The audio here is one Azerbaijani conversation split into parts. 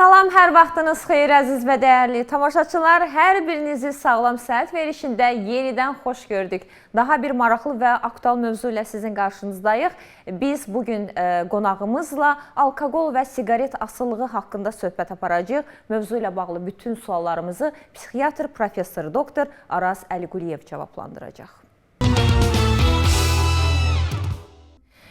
Salam, hər vaxtınız xeyir əziz və dəyərli tamaşaçılar. Hər birinizi Sağlam Səhət verilişində yenidən xoş gördük. Daha bir maraqlı və aktual mövzu ilə sizin qarşınızdayıq. Biz bugün qonağımızla alkoqol və siqaret asılılığı haqqında söhbət aparacağıq. Mövzu ilə bağlı bütün suallarımızı psixiatr professor doktor Araz Əliquliyev cavablandıracaq.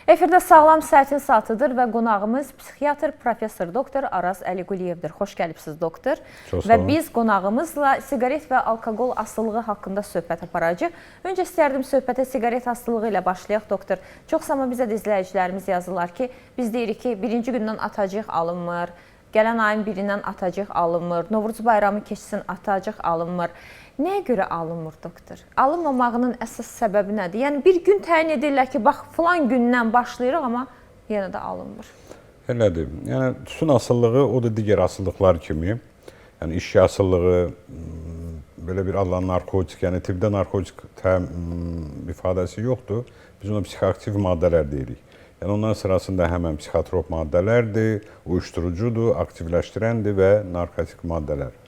Efirdə Sağlam Səhətin saatıdır və qonağımız psixiatr professor doktor Araz Əliquliyevdir. Xoş gəlibsiniz doktor. Və biz qonağımızla siqaret və alkoqol asılılığı haqqında söhbət aparacağıq. Öncə istərdim söhbətə siqaret asılılığı ilə başlayaq doktor. Çox zaman bizə də izləyicilərimiz yazırlar ki, biz deyirik ki, birinci gündən atacıq alınmır, gələn ayın birindən atacıq alınmır, Novruz bayramı keçsin atacıq alınmır. Nəyə görə alınmır doktor? Alınmamağının əsas səbəbi nədir? Yəni bir gün təyin edirlər ki, bax filan gündən başlayırıq, amma yenə də alınmır. Elədir. Yəni tütün asılılığı o da digər asılılıqlar kimi, yəni içki asılılığı, belə bir adlanan narkotik, yəni tibbdə narkotik ifadəsi yoxdur. Biz ona psixoaktiv maddələr deyirik. Yəni onların sırasında həmən psixotrop maddələrdir, uyuşturucudur, aktivləşdirəndir və narkotik maddələr.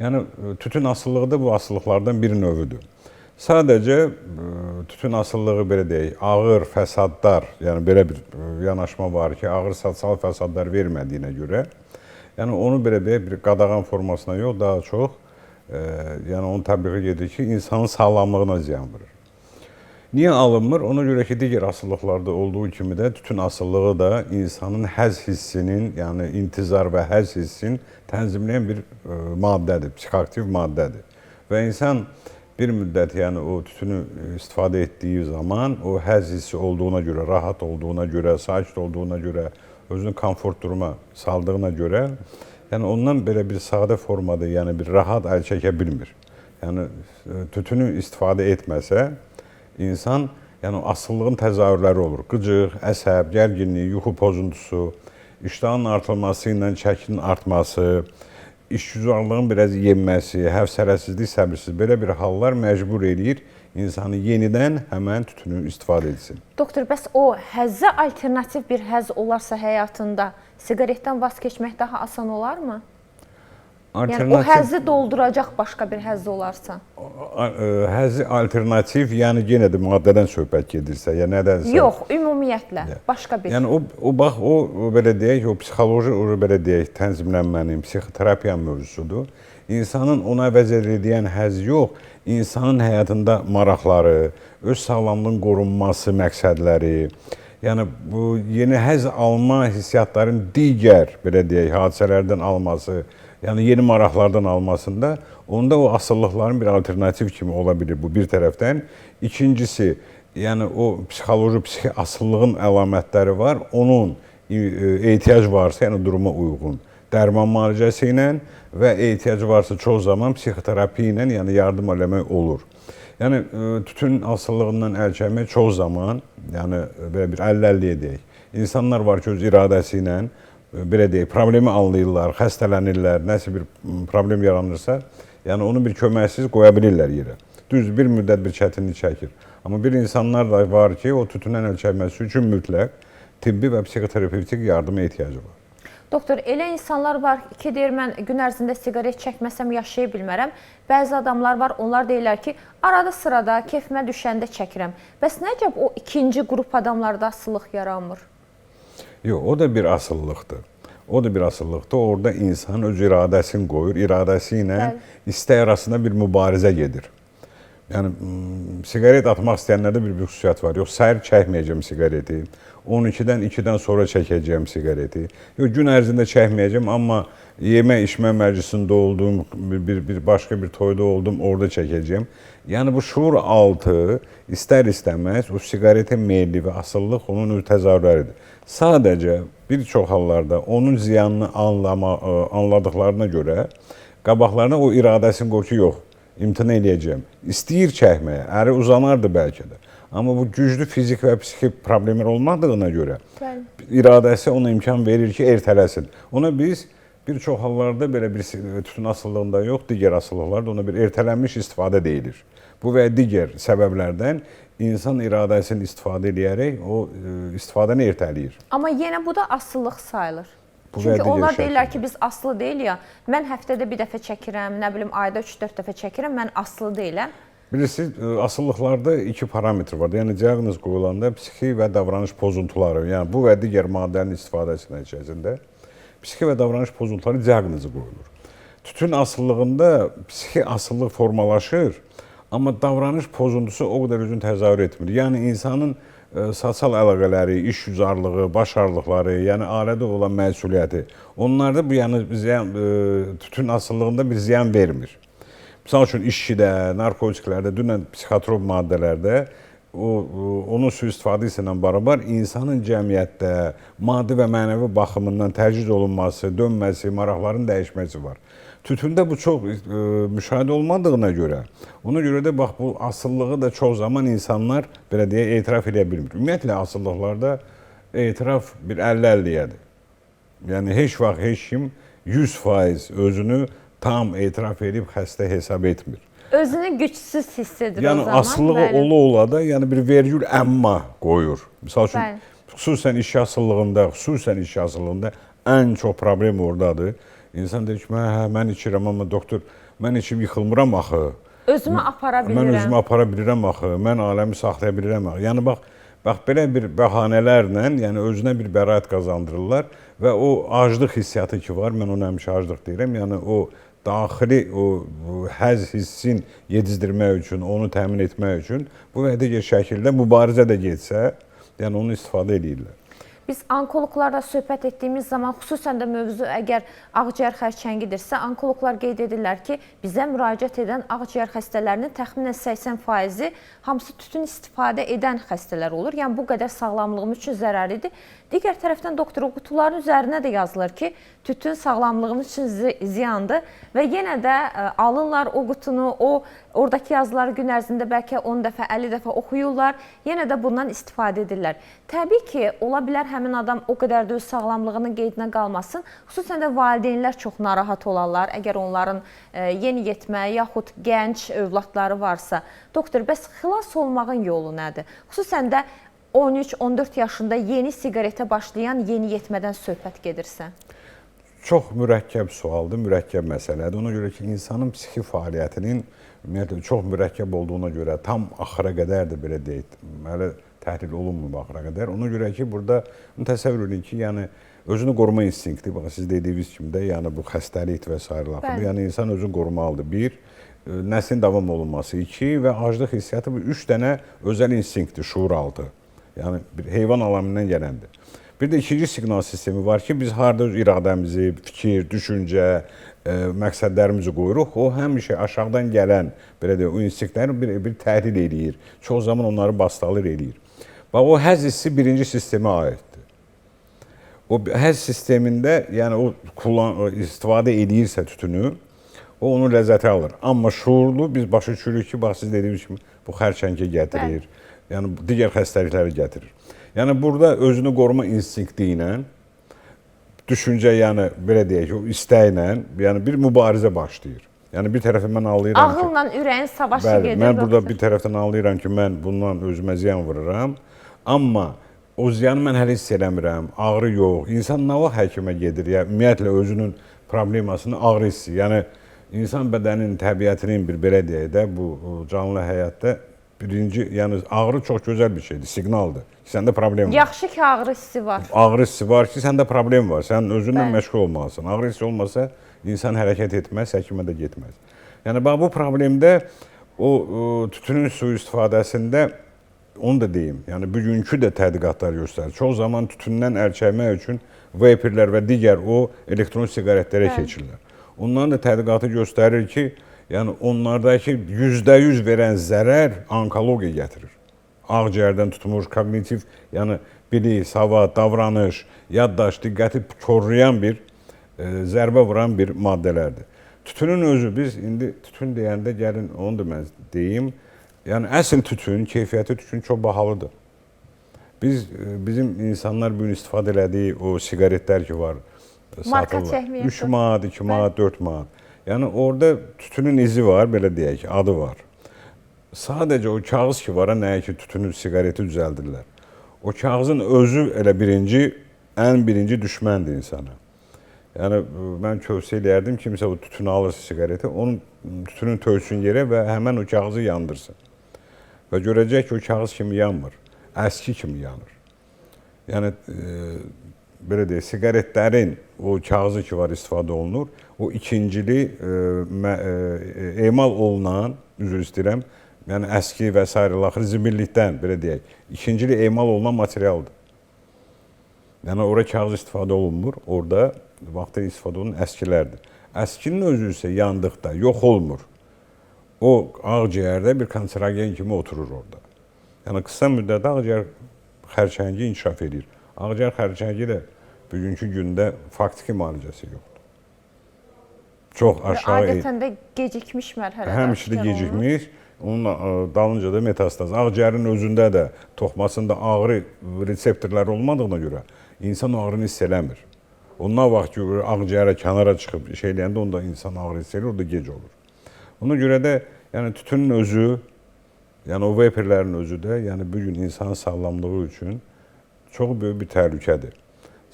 Yəni tütün asılılığı da bu asılılıqlardan bir növüdür. Sadəcə tütün asılılığı belə deyək, ağır fəsadlar, yəni belə bir yanaşma var ki, ağır sosial fəsadlar vermədiyinə görə, yəni onu belə deyək, bir qadağan formasına yox, daha çox, yəni onu təbliğ edir ki, insanın sağlamlığına ziyan vurur. Niyə alınmır? Ona görə ki, digər asılılıqlarda olduğu kimi də tütün asılılığı da insanın həzz hissinin, yəni intizar və həzz hissini tənzimləyən bir maddədir, psixoaktiv maddədir. Və insan bir müddət, yəni o tütünü istifadə etdiyi zaman, o həzz hissi olduğuna görə, rahat olduğuna görə, sakit olduğuna görə, özünü komfort duruma saldığına görə, yəni ondan belə bir sadə formada, yəni bir rahat əl çəkə bilmir. Yəni tütünü istifadə etməsə, İnsan, yəni asıllığın təzahürləri olur. Qıcıq, əsəb, gərginlik, yuxu pozuntusu, iştahın artılması ilə çəkinin artması, işgüzarlığın biraz yenməsi, həvsələsizlik, səbirsizlik, belə bir hallar məcbur edir insanı yenidən həmən tütünü istifadə etsin. Doktor, bəs o həzzə alternativ bir həzz olarsa həyatında siqaretdən vaz keçmək daha asan olarmı? Yəni o həzzi dolduracaq başqa bir həzz olarsa? Həzzi alternativ, yəni yenə də maddədən söhbət gedirsə, ya nədənsə? Yox, ümumiyyətlə, başqa bir. Yəni o belə deyək, o psixoloji, o belə deyək, tənzimlənmənin, psixoterapiya mövzusudur. İnsanın ona əvəz edən həzz yox, insanın həyatında maraqları, öz sağlamlığın qorunması məqsədləri, yəni bu yeni həzz alma hissiyatların digər, belə deyək, hadisələrdən alması, yəni yeni maraqlardan almasında, onda o asılılıqların bir alternativ kimi ola bilir bu bir tərəfdən. İkincisi, yəni o psixoloji asıllığın əlamətləri var, onun ehtiyac varsa, yəni duruma uyğun dərman müalicəsi ilə və ehtiyac varsa çox zaman psixoterapiya ilə, yəni yardım eləmək olur. Yəni tütün asıllığından əl çəkmək çox zaman, yəni belə bir 50-50 deyək. İnsanlar var ki, öz iradəsi ilə belə deyək, problemi anlayırlar, xəstələnirlər, nəsə bir problem yaranırsa, yəni onu bir köməksiz qoya bilirlər yerə. Düz bir müddət bir çətinlik çəkir. Amma bir insanlar da var ki, o tütündən əl çəkməsi üçün mütləq tibbi və psixoterapevtik yardıma ehtiyacı var. Doktor, elə insanlar var ki, deyir, mən gün ərzində siqaret çəkməsəm yaşaya bilmərəm. Bəzi adamlar var, onlar deyirlər ki, arada sırada, keyfimə düşəndə çəkirəm. Bəs nəcəb o ikinci qrup adamlarda asıllıq yaranmır? Yox, o da bir asılılıqdır. O da bir asılılıqdır. Orada insan öz iradəsini qoyur, iradəsi ilə istək arasında bir mübarizə gedir. Yəni, siqaret atmaq istəyənlərdə bir xüsusiyyət var. Yox, səhər çəkməyəcəm siqareti, 12-dən 2-dən sonra çəkəcəm siqareti. Yox, gün ərzində çəkməyəcəm, amma yemə-içmə məclisində oldum, başqa bir toyda oldum, orada çəkəcəm. Yəni, bu şuur altı istər-istəməz o siqaretə meyilli və asıllıq onun öz təzahürləridir. Sadəcə, bir çox hallarda onun ziyanını anladıqlarına görə qabaqlarına o iradəsini qoyur ki, yox, imtina eləyəcəm. İstəyir çəkməyə, əri uzanardı bəlkə də. Amma bu güclü fizik və psixik problemlər olmadığına görə iradəsi ona imkan verir ki, ertələsin. Ona biz bir çox hallarda belə bir tütün asıllığında yox, digər asılılıqlarda ona bir ertələnmiş istifadə deyilir. Bu və digər səbəblərdən insan iradəsini istifadə edərək o istifadəni ertələyir. Amma yenə bu da asıllıq sayılır. Çünki onlar deyirlər ki, biz asılı deyil ya. Mən həftədə bir dəfə çəkirəm, nə bilim ayda 3-4 dəfə çəkirəm, mən asılı deyiləm. Bilirsiniz, asılılıqlarda iki parametr var. Yəni diaqnoz qoyulanda psixi və davranış pozuntuları, yəni bu və digər maddələrin istifadəsi nəticəsində psixi və davranış pozuntuları diaqnozu qoyulur. Tütün asıllığında psixi asıllıq formalaşır, amma davranış pozuntusu o qədər özünü təzahür etmir. Yəni insanın sosial əlaqələri, iş güzarlığı, baş ağrılıqları, yəni ailədə olan məsuliyyəti, onlarda bu yəni tütün asıllığında bir ziyan vermir. Misal üçün işçidə, narkotiklərdə, dünən psixotrop maddələrdə onun sui-istifadəsi ilə bərabər insanın cəmiyyətdə maddi və mənəvi baxımından təcrid olunması, dönməsi, maraqların dəyişməsi var. Tütündə bu çox müşahidə olmadığına görə, ona görə də bax bu asılılığı da çox zaman insanlar belə deyə etiraf edə bilmir. Ümumiyyətlə asıllıqlarda etiraf bir 50-50-yədir. Yəni heç vaxt heç kim 100% özünü tam etiraf edib xəstə hesab etmir. Özünü gücsüz hiss edir yəni, o zaman. Asıllığı ola-ola da yəni bir vergül əmma qoyur. Misal üçün, xüsusən iş asıllığında ən çox problem oradadır. İnsan deyir ki, mən içirəm, amma doktor, mən içib yıxılmıram axı. Özümü apara bilirəm. Mən özümü apara bilirəm axı, mən aləmi saxlaya bilirəm axı. Yəni, bax belə bir bəhanələrlə yəni, özünə bir bəraət qazandırırlar və o aclıq hissiyatı ki var, mən ona həmişə aclıq deyirəm, yəni o daxili o həzz hissin yedizdirmək üçün, onu təmin etmək üçün bu və digər şəkildə mübarizə də getsə, yəni onu istifadə edirlər. Biz onkoloqlarla söhbət etdiyimiz zaman, xüsusən də mövzu əgər ağciyər xərçəngidirsə, onkoloqlar qeyd edirlər ki, bizə müraciət edən ağciyər xəstələrinin təxminən 80%-i hamısı tütün istifadə edən xəstələr olur. Yəni bu qədər sağlamlığımız üçün zərərlidir. Digər tərəfdən doktor, qutuların üzərinə də yazılır ki, tütün sağlamlığımız üçün ziyandır və yenə də alırlar o qutunu, oradakı yazıları gün ərzində bəlkə 10 dəfə, 50 dəfə oxuyurlar, yenə də bundan istifadə edirlər. Təbii ki, ola bilər həmin adam o qədər də öz sağlamlığının qeydinə qalmasın. Xüsusən də valideynlər çox narahat olarlar, əgər onların yeniyetmə yaxud gənc övladları varsa. Doktor, bəs xilas olmağın yolu nədir? Xüsusən də 13-14 yaşında yeni siqaretə başlayan yeniyetmədən söhbət gedirsə. Çox mürəkkəb sualdır, mürəkkəb məsələdir. Ona görə ki, insanın psixi fəaliyyətinin ümumiyyətlə çox mürəkkəb olduğuna görə tam axıra qədər də belə deyək, hələ təhlil olunmur axıra qədər. Ona görə ki, burada təsəvvür edin ki, yəni özünü qoruma instinkti, bax siz dediyiniz kimi də, yəni bu xəstəlik və s. yəni insan özünü qorumalıdır. Bir, nəslin davam olunması. İki və aclıq hissiyatı bu 3 dənə özəl instinktdir, şuuraltı. Yəni bir heyvan aləmindən gələndir. Bir də ikinci siqnal sistemi var ki, biz harada öz iradəmizi, fikir, düşüncə, məqsədlərimizi qoyuruq. O həmişə aşağıdan gələn, belə deyək, o instinktləri bir təhlil edir. Çox zaman onları bastalır edir. Bax, o həzz hissi birinci sistemə aiddir. O həzz sistemində, yəni o istifadə edirsə tütünü, o onu ləzzətə alır. Amma şuurlu biz başa düşürük ki, bax siz dediyiniz kimi bu xərçəngə gətirir. Yəni digər xəstəlikləri gətirir. Yəni burada özünü qoruma instinkti ilə, düşüncə, yəni belə deyək, o istəklə, yəni bir mübarizə başlayır. Yəni bir tərəfdən mən anlayıram ki, ağılla ürəyin savaşı gedir. Mən burada bir tərəfdən anlayıram ki, mən bundan özümə ziyan vururam, amma o ziyanı mən hələ hiss eləmirəm, ağrı yox. İnsan nə vaxt həkimə gedir? Yəni ümumiyyətlə özünün problemasını ağrı hissi. Yəni insan bədəninin təbiətinin bir belə deyək də bu canlı həyatda birinci, yəni ağrı çox gözəl bir şeydir, siqnaldır. Səndə problem var. Yaxşı ki, ağrı hissi var. Ağrı hissi var ki, səndə problem var. Sən özünlə məşğul olmalısan. Ağrı hissi olmasa, insan hərəkət etməz, həkimə də getməz. Yəni, bax, bu problemdə o tütünün sui-istifadəsində, onu da deyim, yəni bugünkü də tədqiqatlar göstərir. Çox zaman tütündən əl çəkmək üçün vapirlər və digər o elektron siqaretlərə keçirlər. Onların da tədqiqatı göstərir ki, yəni onlardakı %100 verən zərər onkologiya gətirir. Ağciyərdən tutmuş, kognitiv, yəni bilik, savad, davranış, yaddaş, diqqəti korlayan bir, zərbə vuran bir maddələrdir. Tütünün özü, biz indi tütün deyəndə gəlin, onu da mən deyim, yəni əsl tütün, keyfiyyəti tütün çox bahalıdır. Bizim insanlar bugün istifadə elədiyi o siqaretlər ki var, satırlar. 3 manat, 2 manat, 4 manat. Yəni orada tütünün izi var, belə deyək, adı var. Sadəcə o kağız ki var, nəyə ki tütünü, siqareti düzəldirlər. O kağızın özü elə ən birinci düşməndir insana. Yəni mən tövsiyə edərdim kimsə o tütünü alırsa siqareti, onun tütünün töksün yerə və həmən o kağızı yandırsın. Və görəcək ki, o kağız kimi yanmır, əski kimi yanır. Yəni belə deyək, siqaretlərin o kağızı ki var istifadə olunur, o ikincili emal olunan, üzr istəyirəm, yəni əski və s. axır zibillikdən belə deyək, ikincili emal olunan materialdır. Yəni ora kağız istifadə olunmur, orada vaxtda istifadə olunan əskilərdir. Əskinin özü isə yandıqda yox olmur. O ağciyərdə bir kanserogen kimi oturur orada. Yəni qısa müddətdə ağciyər xərçəngi inkişaf edir. Ağciyər xərçəngi də bugünkü gündə faktiki müalicəsi yoxdur. Çox aşağı... Adətən də gecikmiş mərhələdə. Həmişə gecikmiş, onun dalınca da metastaz. Ağciyərin özündə də, toxmasında ağrı reseptorları olmadığına görə insan ağrını hiss eləmir. Ondan vaxt ki, ağciyərə kənara çıxıb şey eləyəndə onda insan ağrı hiss edir, orada gec olur. Ona görə də yəni tütünün özü, yəni o vaporlərin özü də yəni bugün insanın sağlamlığı üçün çox böyük bir təhlükədir.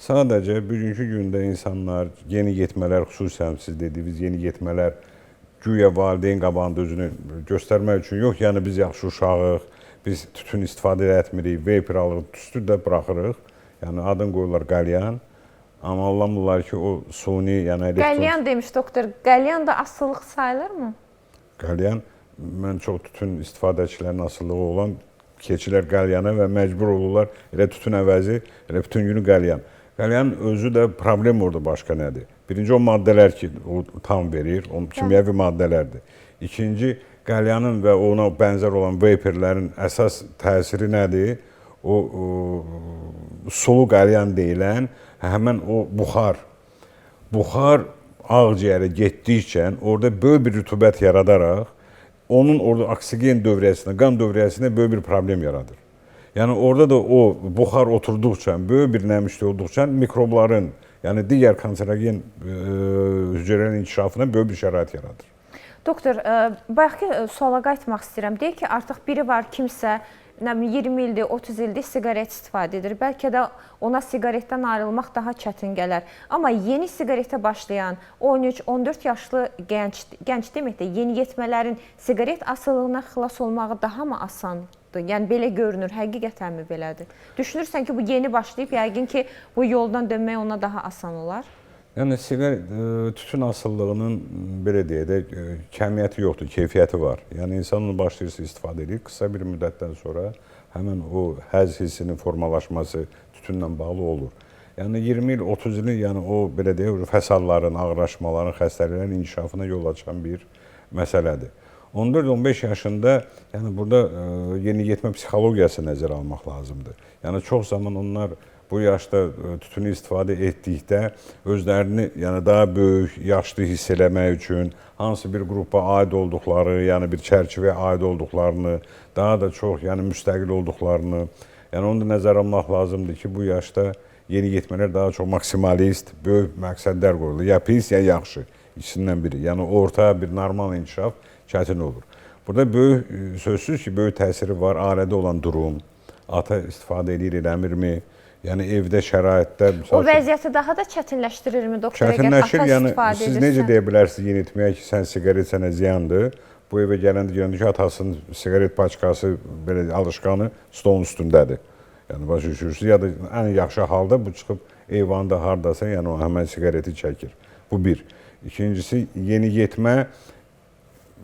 Sadəcə bugünkü gündə insanlar yeni yetmələr, xüsusən siz dediyiniz yeni yetmələr güya valideyn qabağında özünü göstərmək üçün yox, yəni biz yaxşı uşağıq, biz tütün istifadə etmirik, vapor alırıq, tüstü də buraxırıq. Yəni adın qoyurlar qəlyan. Amma anlamırlar ki, o suni, yəni elektron... Qəlyan demiş doktor, qəlyan da asılılıq sayılırmı? Qəlyan, mən çox tütün istifadəçilərin asılılığı olan keçilər qəlyana və məcbur olurlar, elə tütün əvəzi, elə bütün günü qəlyan. Qəlyanın özü də problem orada başqa nədir? Birinci, o maddələr ki, o tam verir, o kimyəvi maddələrdir. İkinci, qəlyanın və ona bənzər olan vaporlərin əsas təsiri nədir? O sulu qəlyan deyilən həmən o buxar. Buxar ağciyərə getdikcə orada böyük bir rütubət yaradaraq onun orada oksigen dövriyyəsində, qan dövriyyəsində böyük bir problem yaradır. Yəni orada da o buxar oturduqca, böyük bir nəmişlik olduqca mikrobların, yəni digər kanserogen hüceyrələrin inkişafına böyük bir şərait yaradır. Doktor, bayaqki suala qayıtmaq istəyirəm. Deyək ki, artıq biri var kimsə 20 ildir, 30 ildir siqaret istifadə edir. Bəlkə də ona siqaretdən ayrılmaq daha çətin gələr. Amma yeni siqaretə başlayan 13-14 yaşlı gənc deməkdə yeniyetmələrin siqaret asılılığına xilas olmağı daha mı asandır? Yəni belə görünür, həqiqətənmi belədir? Düşünürsən ki, bu yeni başlayıb, yəqin ki, bu yoldan dönmək ona daha asan olar? Yəni tütün asıllığının belə deyək, kəmiyyəti yoxdur, keyfiyyəti var. Yəni insan onu başlayırsa istifadə edir, qısa bir müddətdən sonra həmin o həzz hissinin formalaşması tütünlə bağlı olur. Yəni 20 il, 30 il, yəni o belə deyək, fəsadların, ağırlaşmaların, xəstəliklərin inkişafına yol açan bir məsələdir. 14-15 yaşında yəni burada yeniyetmə psixologiyası nəzərə almaq lazımdır. Yəni çox zaman onlar bu yaşda tütünü istifadə etdikdə özlərini yəni daha böyük, yaşlı hiss eləmək üçün, hansı bir qrupa aid olduqları, yəni bir çərçivəyə aid olduqlarını, daha da çox yəni müstəqil olduqlarını, yəni onu da nəzərə almaq lazımdır ki, bu yaşda yeniyetmələr daha çox maksimalist, böyük məqsədlər qoyulur. Ya pis, ya yaxşı, ikisindən biri. Yəni orta bir normal inkişaf çətin olur. Burada böyük, sözsüz ki, böyük təsiri var, ailədə olan durum, ata istifadə edir, eləmirmi? Yəni evdə şəraitdə... O vəziyyəti daha da çətinləşdirirmi, doktor, əgər ata istifadə edirsən? Siz necə deyə bilərsiniz yeniyetməyə ki, sən siqaret sənə ziyandır, bu evə gələndə ki, atasının siqaret paçkası, belə alışqanı stolun üstündədir. Yəni, başa düşürsünüz, ya da ən yaxşı halda bu çıxıb eyvanda hardasa, yəni o həmən siqareti çəkir. Bu bir. İkincisi, yeniyetmə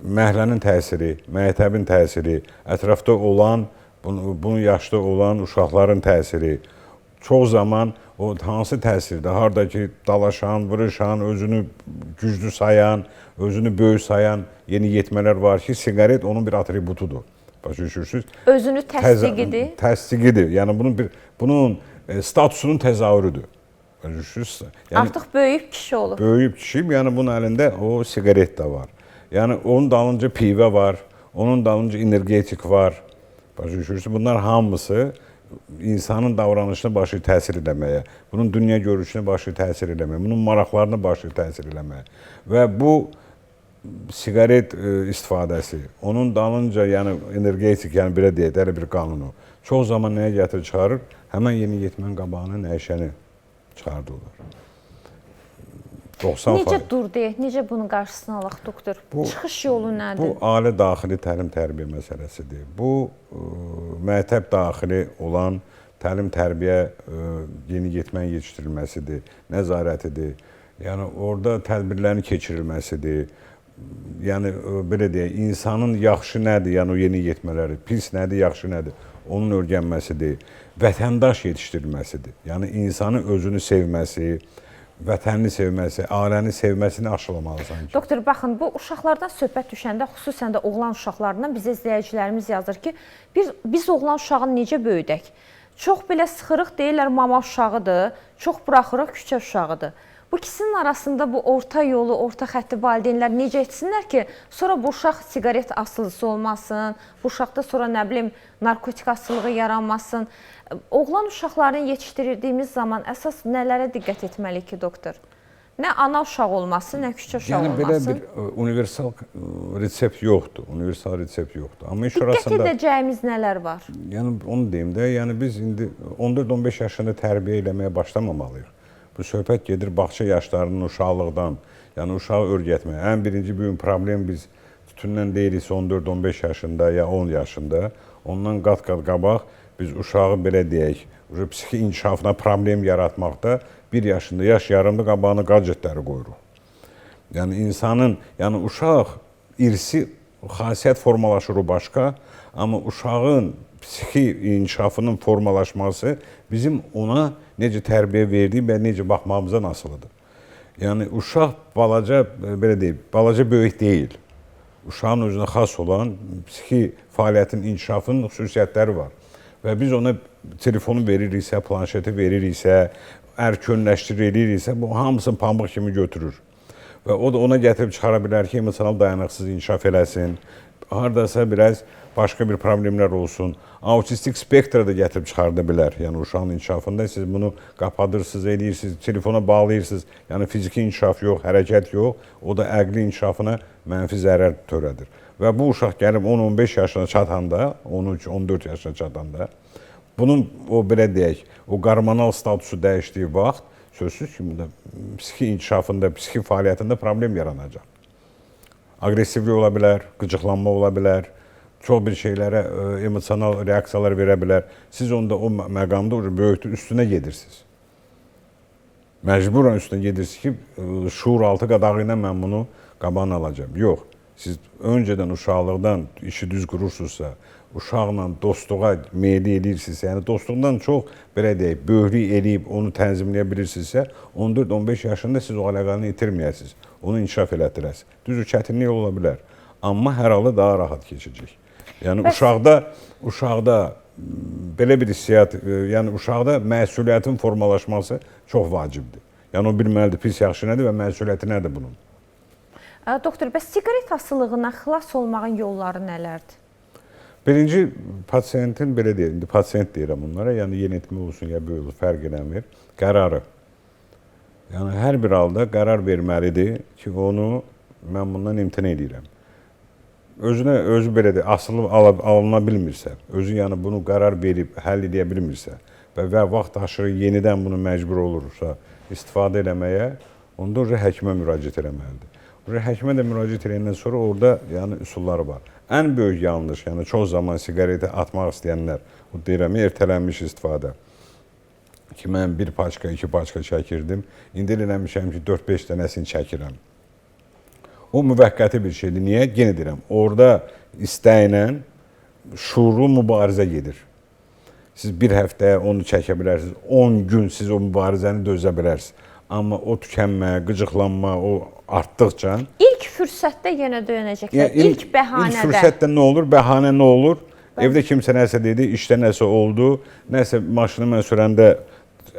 məhəllənin təsiri, məktəbin təsiri, ətrafda olan, bunun yaşda olan uşaqların təsiri, çox zaman o hansı təsirdə, harada ki, dalaşan, vuruşan, özünü güclü sayan, özünü böyük sayan yeniyetmələr var ki, siqaret onun bir atributudur. Başa düşürsünüz? Özünü təsdiqidir. Təsdiqidir. Yəni bunun statusunun təzahürüdür. Başa düşürsünüz? Yəni, artıq böyük kişi olub. Böyük kişi, yəni bunun əlində o siqaret də var. Yəni onun dalınca pivə var, onun dalınca energetik var. Başa düşürsünüz? Bunlar hamısı insanın davranışına başı təsir eləməyə, bunun dünya görüşünə başı təsir eləməyə, bunun maraqlarına başı təsir eləməyə və bu siqaret istifadəsi, onun dalınca yəni energetik, yəni belə deyək, elə bir qanunu çox zaman nəyə gətirir çıxarır? Həmən yeniyetmənin qabağına nəşəni çıxardırlar. Necə dur deyək, necə bunun qarşısını alaq doktor? Çıxış yolu nədir? Bu ailə daxili təlim-tərbiyə məsələsidir. Bu məktəb daxili olan təlim-tərbiyə yeniyetmənin yetişdirilməsidir, nəzarətidir. Yəni orada tədbirlərin keçirilməsidir. Yəni belə deyək, insanın yaxşı nədir, yəni o yeniyetmələri, pis nədir, yaxşı nədir, onun öyrənməsidir. Vətəndaş yetişdirilməsidir. Yəni insanın özünü sevməsi, vətənini sevməsi, ailəni sevməsini aşılamalısan ki. Doktor, baxın, bu uşaqlardan söhbət düşəndə, xüsusən də oğlan uşaqlarından bizə izləyicilərimiz yazır ki, biz oğlan uşağını necə böyüdək? Çox belə sıxırıq deyirlər, mama uşağıdır, çox buraxırıq, küçə uşağıdır. Bu ikisinin arasında bu orta yolu, orta xətti valideynlər necə etsinlər ki, sonra bu uşaq siqaret asılısı olmasın, bu uşaqda sonra nə bilim narkotik asılılığı yaranmasın. Oğlan uşaqlarını yetişdirdiyimiz zaman əsas nələrə diqqət etməliyik ki, doktor? Nə ana uşaq olması, nə küçə uşaq olması. Yəni belə bir universal resept yoxdur, Amma iş orasında diqqət edəcəyimiz nələr var? Yəni onu deyim də, yəni biz indi 14-15 yaşında tərbiyə eləməyə başlamamalıyıq. Bu söhbət gedir bağça yaşlarının uşaqlıqdan, yəni uşağı öyrətməyə. Ən birinci büyük problem biz tütündən deyiriksə 14-15 yaşında ya 10 yaşında, ondan qat-qat qabaq biz uşağı belə deyək, psixi inkişafına problem yaratmaqda 1 yaşında, yaş yarımda qabağına gadgetləri qoyuruq. Yəni insanın, yəni uşaq irsi xasiyyət formalaşır o başqa, amma uşağın psixi inkişafının formalaşması bizim ona necə tərbiyə verdiyi və necə baxmağımızdan asılıdır. Yəni uşaq balaca, belə deyək, balaca böyük deyil. Uşağın özünə xas olan psixi fəaliyyətin inkişafının xüsusiyyətləri var. Və biz ona telefonu veririksə, planşeti veririksə, ərkönləşdiririksə, bu hamısını pambıq kimi götürür. Və o da ona gətirib çıxara bilər ki, emosional dayanıqsız inkişaf eləsin, haradasa biraz başqa bir problemlər olsun. Autistik spektra da gətirib çıxarda bilər. Yəni uşağın inkişafında siz bunu qapadırsınız, edirsiniz, telefona bağlayırsınız. Yəni fiziki inkişaf yox, hərəkət yox, o da əqli inkişafına mənfi zərər törədir. Və bu uşaq gəlib 10-15 yaşına çatanda, 13-14 yaşına çatanda, bunun o belə deyək, o hormonal statusu dəyişdiyi vaxt, sözsüz ki, psixi inkişafında, psixi fəaliyyətində problem yaranacaq. Aqressivlik ola bilər, qıcıqlanma ola bilər, çox bir şeylərə emosional reaksiyalar verə bilər. Siz onda o məqamda böyükdür, üstünə gedirsiniz. Məcburan üstünə gedirsiniz ki, şuur altı qadağı ilə mən bunu qabağını alacağım. Yox, siz öncədən uşaqlıqdan işi düz qurursunuzsa, uşaqla dostluğa meyilli edirsinizsə, yəni dostluqdan çox, belə deyək, böyüklük eləyib onu tənzimləyə bilirsinizsə, 14-15 yaşında siz o əlaqəni itirməyəsiniz, onu inkişaf elətdirəsiniz. Düzdür, çətinlik ola bilər, amma hər halı daha rahat keçəcək. Yəni uşaqda belə bir hissiyat, yəni uşaqda məsuliyyətin formalaşması çox vacibdir. Yəni o bilməlidir, pis yaxşı nədir və məsuliyyəti nədir bunun? Doktor, bəs siqaret asılılığına xilas olmağın yolları nələrdir? Birinci, pasiyentin, belə deyək, indi pasiyent deyirəm onlara, yəni yeniyetmə olsun ya böyük olsun, fərq eləmir, qərarı. Yəni hər bir halda qərar verməlidir ki, onu mən bundan imtina edirəm. Özü belə deyək, asılı alına bilmirsə, özü yəni bunu qərar verib, həll edə bilmirsə və vaxt aşırı yenidən bunu məcbur olursa istifadə eləməyə, onda o həkimə müraciət eləməlidir. Həkimə də müraciət edəndən sonra orada yəni üsulları var. Ən böyük yanlış, yəni çox zaman siqareti atmaq istəyənlər, o deyirəm, ertələnmiş istifadə. Ki, mən 1 paçka, 2 paçka çəkirdim, indi eləmişəm ki, 4-5 dənəsini çəkirəm. O müvəqqəti bir şeydir. Niyə? Yenə deyirəm, orada istəklə şuurlu mübarizə gedir. Siz bir həftəyə onu çəkə bilərsiniz, 10 gün siz o mübarizəni dözə bilərsiniz. Amma o tükənmə, qıcıqlanma, o artdıqca... İlk fürsətdə yenə döyənəcəklər, ilk bəhanədə. İlk fürsətdə nə olur, bəhanə nə olur? Evdə kimsə nəsə dedi, işdə nəsə oldu, nəsə maşını mən sürəndə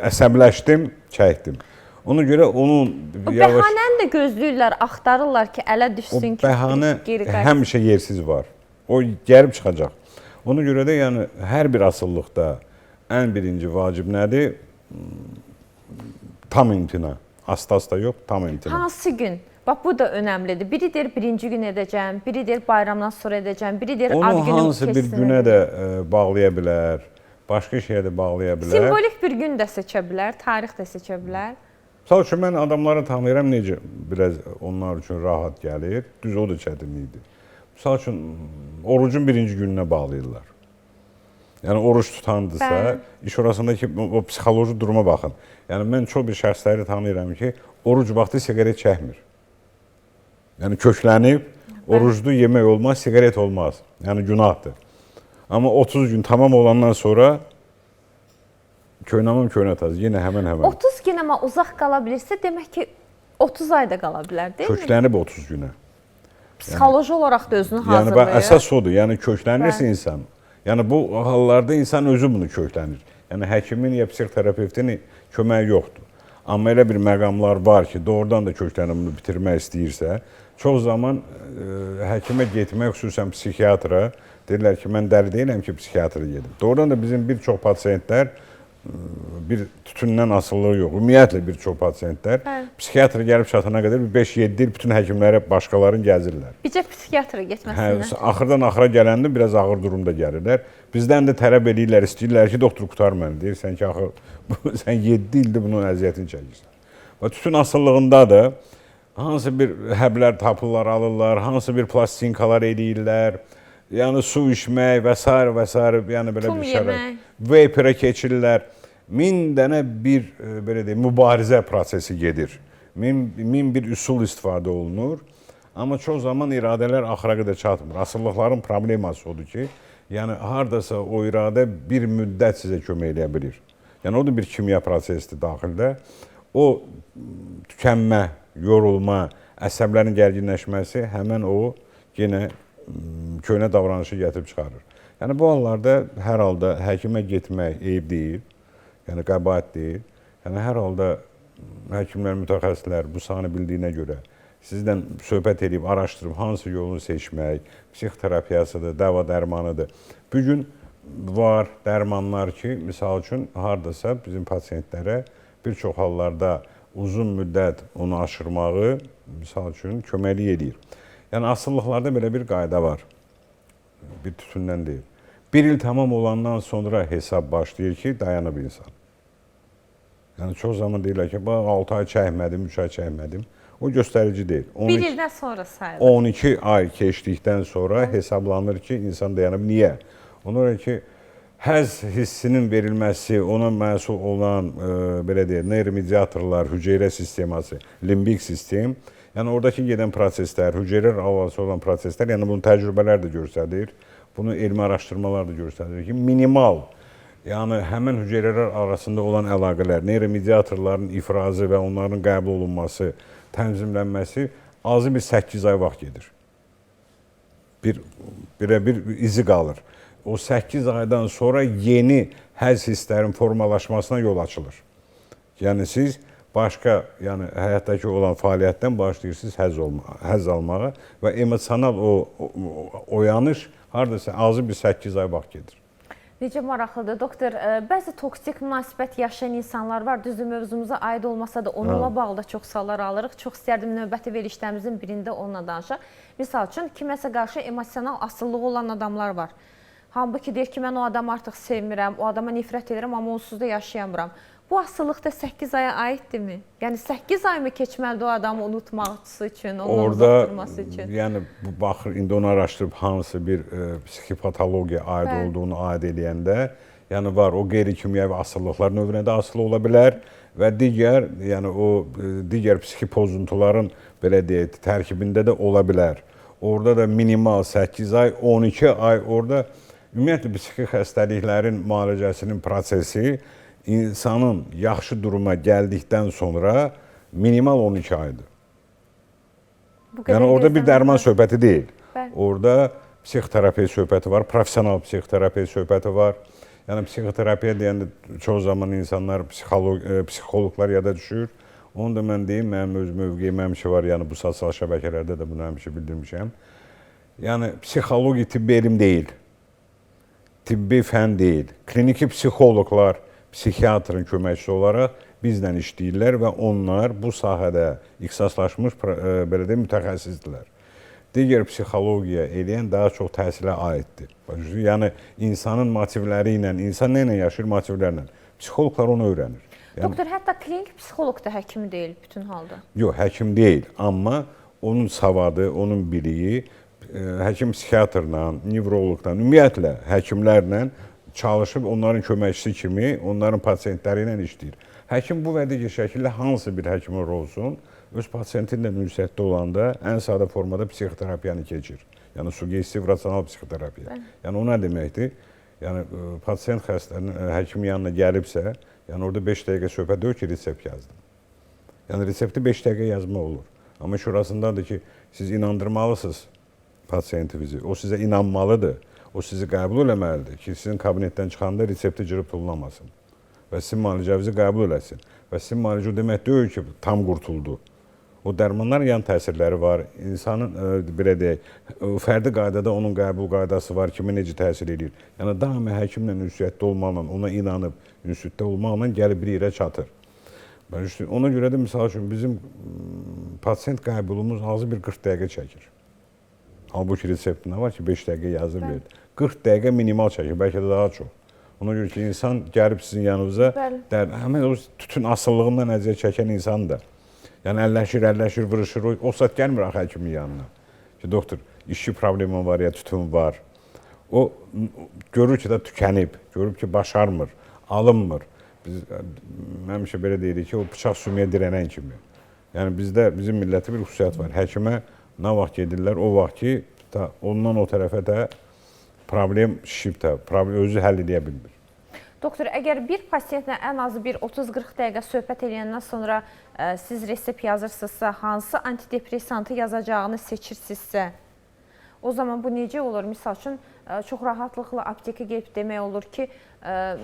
əsəbləşdim, çəkdim. Ona görə onun... O bəhanəni də gözləyirlər, axtarırlar ki, ələ düşsün ki, bəhanə həmişə yersiz var. O gəlib çıxacaq. Ona görə də yəni hər bir asıllıqda ən birinci vacib nədir? Tam imtina. Asta-asta yox, tam imtina. Hansı gün? Bax, bu da önəmlidir. Biri deyir, birinci gün edəcəm, biri deyir, bayramdan sonra edəcəm, biri deyir, ad günüm kesin edəcəm. Onu hansı bir günə də bağlaya bilər, başqa şeyə də bağlaya bilər. Simvolik bir gün də seçə bilər, tarix də seçə bilər. Misal üçün, mən adamları tanıyıram, necə biraz onlar üçün rahat gəlir. Düz o da çətinlikdir. Misal üçün, orucun birinci gününə bağlayırlar. Yəni, oruç tutandısa, iş orasındakı o psixoloji duruma baxın. Yəni, mən çox bir şəxsləri tanıyıram ki, oruc vaxtı siqaret çəkmir. Yəni, köklənib, oruclu yemək olmaz, siqaret olmaz. Yəni, günahdır. Amma 30 gün tamam olandan sonra köynəməm köynə taz, yenə həmən. 30 gün amma uzaq qala bilirsə, demək ki, 30 ayda qala bilər, deyil mi? Köklənib 30 günə. Psixoloji olaraq da özünü hazırlayır. Yəni, əsas odur. Yəni, köklənirsə insan. Yəni, bu hallarda insan özü bunu köklənir. Yəni, həkimin ya psixoterapevtin köməyi yoxdur. Amma elə bir məqamlar var ki, doğrudan da köklənimini bitirmək istəyirsə, çox zaman həkimə getmək, xüsusən psixiatra, deyirlər ki, mən dəli deyiləm ki, psixiatra gedim. Doğrudan da bizim bir çox pasiyentlər bir tütündən asılılığı yox. Ümumiyyətlə bir çox pasiyentlər psixiatra gəlib çatana qədər 5-7 il bütün həkimlərə başqalarını gəzirlər. Bircə psixiatra getməsinlər. Axırdan axıra gələndə biraz ağır durumda gəlirlər. Bizdən də tələb edirlər, istəyirlər ki, doktor qutar məni. Deyirsən ki, axı sən 7 ildir bunun əziyyətini çəkirsən. Və tütün asıllığında da hansı bir həblər tapırlar, alırlar, hansı bir plastinkalar eləyirlər. Yəni su içmək və s. və s. yəni belə bir şərait. Vapora keçirlər. 1000 dənə bir belə deyim, mübarizə prosesi gedir. 1000 bir üsul istifadə olunur. Amma çox zaman iradələr axıra qədər çatmır. Asıllıqların probleması odur ki, yəni hardasa o iradə bir müddət sizə kömək eləyə bilir. Yəni o da bir kimya prosesidir daxildə. O tükənmə, yorulma, əsəblərin gərginləşməsi həmən o yenə köhnə davranışı gətirib çıxarır. Yəni bu hallarda hər halda həkimə getmək eyib deyil. Yəni qəbahət deyil. Yəni hər halda həkimlər, mütəxəssislər bu sahanı bildiyinə görə sizdən söhbət edib, araşdırıb hansı yolunu seçmək, psixoterapiyasıdır, dəva dərmanıdır. Bu gün var dərmanlar ki, misal üçün hardasa bizim pasiyentlərə bir çox hallarda uzun müddət onu aşırmağı misal üçün köməklik edir. Yəni asıllıqlarda belə bir qayda var. Bir tütündən deyil. Bir il tamam olandan sonra hesab başlayır ki, dayanıb insan. Yəni çox zaman deyirlər ki, 6 ay çəkmədim, 3 ay çəkmədim. O göstərici deyil. Bir ildən sonra sayılır. 12 ay keçdikdən sonra hesablanır ki, insan dayanıb. Niyə? Ona görə ki, həzz hissinin verilməsi, ona məsul olan belə deyək, neyromediatorlar, hüceyrə sisteması, limbik sistem, yəni oradakı gedən proseslər, hüceyrə arası olan proseslər, yəni bunu təcrübələr də göstərir, bunu elmi araşdırmalar da göstərir ki, minimal, yəni həmən hüceyrələr arasında olan əlaqələr, neyromediatorların ifrazı və onların qəbul olunması, tənzimlənməsi azı bir 8 ay vaxt gedir. Bir izi qalır. O 8 aydan sonra yeni həzz hisslərin formalaşmasına yol açılır. Yəni siz başqa, yəni həyatdakı olan fəaliyyətdən başlayırsınız həzz almağa və emosional o oyanış hardasa azı bir 8 ay vaxt gedir. Necə maraqlıdır, doktor. Bəzi toksik münasibət yaşayan insanlar var. Düzdür, mövzumuza aid olmasa da onunla bağlı da çox suallar alırıq. Çox istərdim növbəti verilişlərimizin birində onunla danışaq. Misal üçün, kiməsə qarşı emosional asılılığı olan adamlar var. Halbuki deyir ki, mən o adamı artıq sevmirəm, o adama nifrət edirəm, amma onsuz da yaşayamıram. Bu asılılıq da 8 aya aiddirmi? Yəni 8 ay mı keçməlidir o adamı unutması üçün, onu uzaq durması üçün? Yəni baxır, indi onu araşdırıb hansı bir psixopatologiya aid olduğunu aid eləyəndə, yəni var o qeyri-kimyəvi asılılıqlar növünə də asılı ola bilər və digər, yəni o digər psixi pozuntuların belə deyək, tərkibində də ola bilər. Orada da minimal 8 ay, 12 ay orada ümumiyyətlə psixi xəstəliklərin müalicəsinin prosesi insanın yaxşı duruma gəldikdən sonra minimal 12 aydır. Yəni orada bir dərman söhbəti deyil. Orada psixoterapiya söhbəti var, professional psixoterapiya söhbəti var. Yəni psixoterapiya deyəndə çox zaman insanlar, psixoloqlar yada düşür. Onu da mən deyim, mənim öz mövqeyim həmişə var, yəni bu sosial şəbəkələrdə də bunu həmişə bildirmişəm. Yəni psixologiya tibbi elm deyil, tibbi fən deyil. Kliniki psixoloqlar, psixiatrın köməkçisi olaraq bizlə işləyirlər və onlar bu sahədə ixtisaslaşmış belə deyim, mütəxəssisdirlər. Digər psixologiya eləyən daha çox təhsilə aiddir. Yəni insanın motivləri ilə, insan nə ilə yaşayır, motivlərlə. Psixoloqlar onu öyrənir. Doktor, hətta klinik psixoloq da həkim deyil bütün halda. Yox, həkim deyil, amma onun savadı, onun biliyi həkim psixiatrla, nevroloqla, ümumiyyətlə həkimlərlə çalışıb onların köməkçisi kimi onların pasiyentləri ilə işləyir. Həkim bu və digər şəkildə hansı bir həkim olsun, öz pasiyentinlə ünsiyyətdə olanda ən sadə formada psixoterapiyanı keçir. Yəni sugestiv rasional psixoterapiya. Yəni o nə deməkdir? Yəni pasiyent həkimin yanına gəlibsə, yəni orada 5 dəqiqə söhbət deyil ki, resept yazdım. Yəni resepti 5 dəqiqə yazma olur. Amma şurasındadır ki, siz inandırmalısınız pasiyentinizi. O sizə inanmalıdır. O sizi qəbul eləməlidir ki, sizin kabinetdən çıxanda resepti cırıb tullamasın. Və sizin müalicənizi qəbul eləsin. Və sizin müalicə demək deyil ki, tam qurtuldu. O dərmanların yan təsirləri var. İnsanın, belə deyək, fərdi qaydada onun qəbul qaydası var, kimi necə təsir edir. Yəni, daimi həkimlə ünsiyyətdə olmaqla, ona inanıb, ünsiyyətdə olmaqla gəlib bir yerə çatır. Ona görə də, misal üçün, bizim pasiyent qəbulumuz azı bir 40 dəqiqə çəkir. Halbuki reseptində var ki, 5 dəqiqə yazır verir. 40 dəqiqə minimal çəkir, bəlkə də daha çox. Ona görə ki, insan gəlib sizin yanınıza, həmin o tütün asıllığından əziyyət çəkən insan da. Yəni, əlləşir, vırışır, o saat gəlmir axı həkimin yanına. Ki, doktor, işçi problemi var ya, tütün var. O, görür ki, də tükənib, görür ki, başarmır, alınmır. Biz həmişə belə deyirik ki, o bıçaq sümüyə dirənən kimi. Yəni, bizdə, bizim milləti bir xüsusiyyət var. Həkimə nə vaxt gedirlər, o vaxt ki, ondan o tərəfə də problem şişib də, özü həll edə bilmir. Doktor, əgər bir pasiyentlə ən azı bir 30-40 dəqiqə söhbət edəndən sonra siz resept yazırsınızsa, hansı antidepressantı yazacağını seçirsinizsə, o zaman bu necə olur? Misal üçün, çox rahatlıqla aptekə gelib demək olur ki,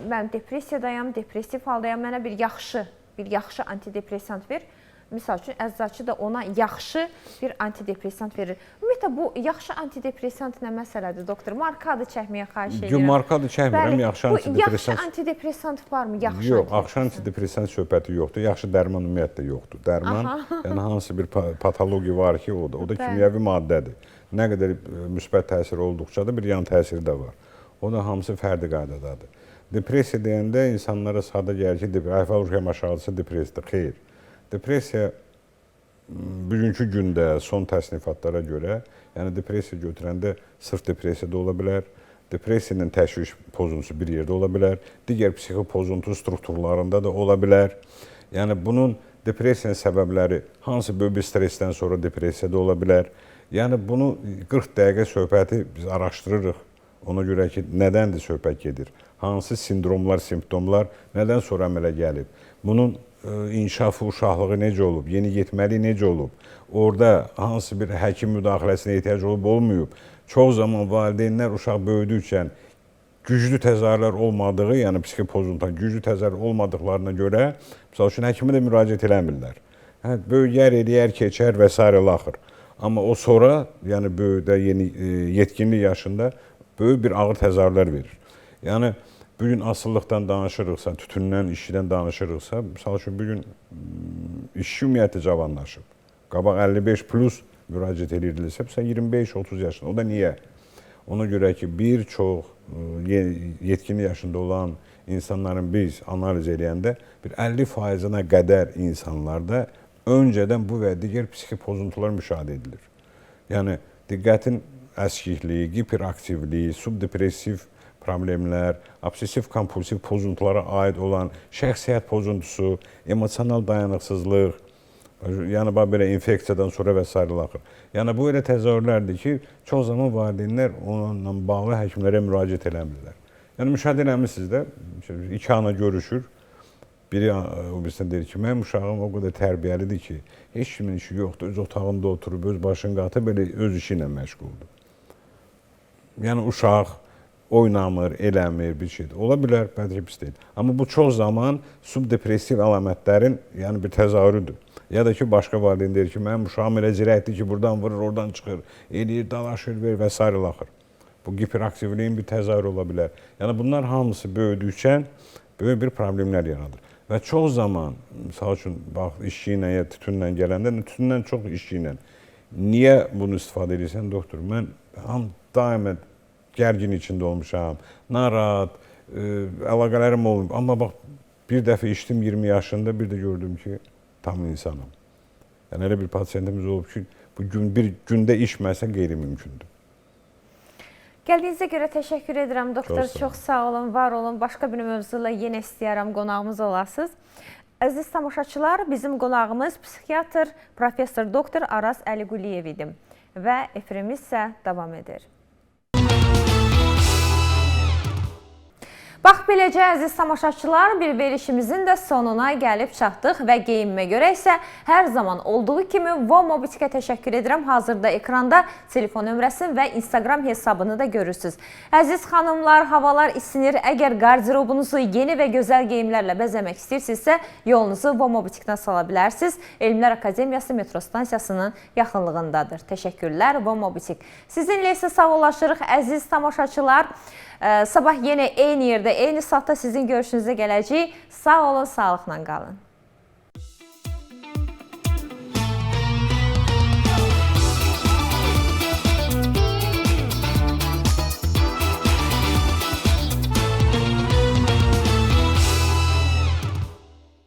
mən depressiyadayam, depressiv haldayam, mənə bir yaxşı antidepressant ver. Misal üçün, əczaçı da ona yaxşı bir antidepressant verir. Ümumiyyətlə, bu yaxşı antidepressant nə məsələdir, doktor? Marka adı çəkməyə xahiş edirəm. Yox, marka adı çəkmirəm, yaxşı antidepressant. Yaxşı antidepressant varmı? Yox, yaxşı antidepressant söhbəti yoxdur. Yaxşı dərman ümumiyyətlə yoxdur. Dərman, yəni hansı bir patologiya var ki, o da kimyəvi maddədir. Nə qədər müsbət təsir olduqca da bir yan təsiri də var. O da hamısı fərdi qaydadadır. Depressiya deyəndə insanlara sadə gəlir ki, əhval-ruhiyyə aşağısı depressiyadır. Xeyr. Depressiya bugünkü gündə son təsnifatlara görə, yəni depressiya götürəndə sırf depressiya da ola bilər, depressiya ilə təşviş pozuntusu bir yerdə ola bilər, digər psixi pozuntu strukturlarında da ola bilər. Yəni bunun depressiyanın səbəbləri hansı böyük bir stressdən sonra depressiya da ola bilər. Yəni bunu 40 dəqiqə söhbəti biz araşdırırıq. Ona görə ki, nədəndir söhbət gedir? Hansı sindromlar, simptomlar nədən sonra əmələ gəlib? Bunun inkişafı, uşaqlığı necə olub, yeniyetməliyi necə olub, orada hansı bir həkim müdaxiləsinə ehtiyac olub, olmayıb. Çox zaman valideynlər uşaq böyüdükcə güclü təzahürlər olmadığı, yəni psixi pozuntudan güclü təzahürlər olmadıqlarına görə, misal üçün, həkimə də müraciət eləmirlər. Böyüyər, eləyər, keçər və s. laxır. Amma o sonra, yəni böyüdə, yetkinlik yaşında böyük bir ağır təzahürlər verir. Yəni, bugün asıllıqdan danışırıqsa, tütündən, işçidən danışırıqsa, misal üçün, bugün işçi ümumiyyətlə cavanlaşıb. Qabaq 55 plus müraciət edirdilsə, 25-30 yaşında. O da niyə? Ona görə ki, bir çox yetkinlik yaşında olan insanların biz analiz edəndə bir 50%-nə qədər insanlarda öncədən bu və digər psixi pozuntular müşahidə edilir. Yəni, diqqətin əskikliyi, hiperaktivliyi, subdepressiv problemlər, obsessiv-kompulsiv pozuntulara aid olan şəxsiyyət pozuntusu, emosional dayanıqsızlıq, yəni belə infeksiyadan sonra və s. laxır. Yəni bu elə təzahürlərdir ki, çox zaman valideynlər onunla bağlı həkimlərə müraciət eləmirlər. Yəni müşahidə eləmişsiniz də, 2 ana görüşür, biri o birisində deyir ki, mənim uşağım o qədər tərbiyəlidir ki, heç kimin işi yoxdur, öz otağında oturub, öz başını qatıb, belə öz işi ilə məşğuldur. Yəni uşaq oynamır, eləmir, bir şeydir. Ola bilər, bəlkə pis deyil. Amma bu çox zaman subdepressiv əlamətlərin yəni bir təzahürüdür. Ya da ki, başqa valideyn deyir ki, mənim uşağım elə zirəkdir ki, buradan vurur, oradan çıxır, eləyir, dalaşır, verir və s. laxır. Bu hiperaktivliyin bir təzahürü ola bilər. Yəni bunlar hamısı böyüdükcə böyük bir problemlər yaradır. Və çox zaman, misal üçün, bax, işçi ilə ya tütünlə gələndə, tütündən çox işçi ilə. Niyə bunu istifadə edirsən, doktor? Mən daimə gərgin içində olmuşam, narahat, əlaqələrim olub. Amma bax, Bir dəfə içdim 20 yaşında, bir də gördüm ki, tam insanım. Yəni elə bir pasiyentimiz olub ki, bu gün bir gündə içməsə qeyri-mümkündür. Gəldiyinizə görə təşəkkür edirəm doktor. Çox sağ olun, var olun. Başqa bir mövzuyla yenə istəyərəm qonağımız olasınız. Əziz tamaşaçılar, bizim qonağımız psixiatr professor doktor Araz Əliquliyev idi və efirimiz isə davam edir. Bax, beləcə, əziz tamaşaçılar, bir verilişimizin də sonuna gəlib çatdıq və geyinmə görə isə hər zaman olduğu kimi Vomobutikə təşəkkür edirəm. Hazırda ekranda telefon nömrəsini və Instagram hesabını da görürsünüz. Əziz xanımlar, havalar isinir. Əgər qardirobunuzu yeni və gözəl geyimlərlə bəzəmək istəyirsinizsə, yolunuzu Vomobutikdən sala bilərsiniz. Elmlər Akademiyası metro stansiyasının yaxınlığındadır. Təşəkkürlər, Vomobutik. Sizinlə isə sağollaşırıq, əziz tamaşaçılar. Sabah yenə eyni yerdə, eyni saatda sizin görüşünüzə gələcəyik. Sağ olun, sağlıqla qalın.